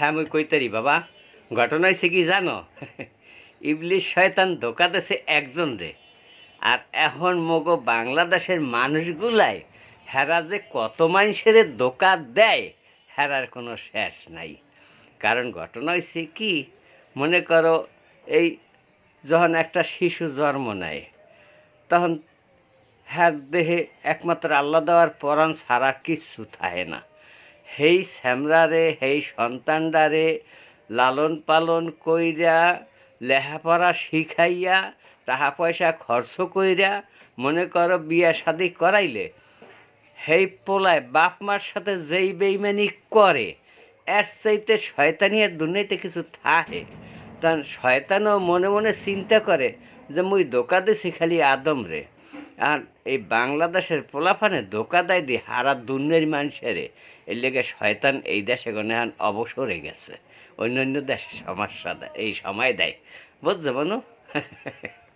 হ্যাঁ মুই কইতারি বাবা, ঘটনা হয়েছে কি জানো? ইবলিশ শয়তান ধোকা দেছে একজন রে। আর এখন মগো বাংলাদেশের মানুষগুলাই হেরা যে কত মানুষের ধোকা দেয় হেরার কোনো শেষ নাই। কারণ ঘটনা হয়েছে কি, মনে করো এই যখন একটা শিশু জন্ম নেয় তখন হ্যাঁ দেহে একমাত্র আল্লাহ দেওয়ার পরাণ ছাড়া কিচ্ছু থাকে না। হেই শ্যামরারে হেই সন্তানডারে লালন পালন কইরা লেখাপড়া শিখাইয়া টাকা পয়সা খরচ কইরা মনে করো বিয়া শাদি করাইলে হেই পোলায় বাপ মার সাথে যেই বেইমানি করে এর চাইতে শয়তানি আর দুনিয়াতে কিছু থাকে। তখন শয়তানও মনে মনে চিন্তা করে যে মুই ধোকা দিছি খালি আদম রে। আর এই বাংলাদেশের পোলাফানে ধোকা দেয় দি হারা দুনিয়ার মানুষেরে। এর লেগে শয়তান এই দেশে গনে অবসরে গেছে, অন্য অন্য দেশে সমস্যা দেয় এই সময় দেয়, বুঝছো বনু?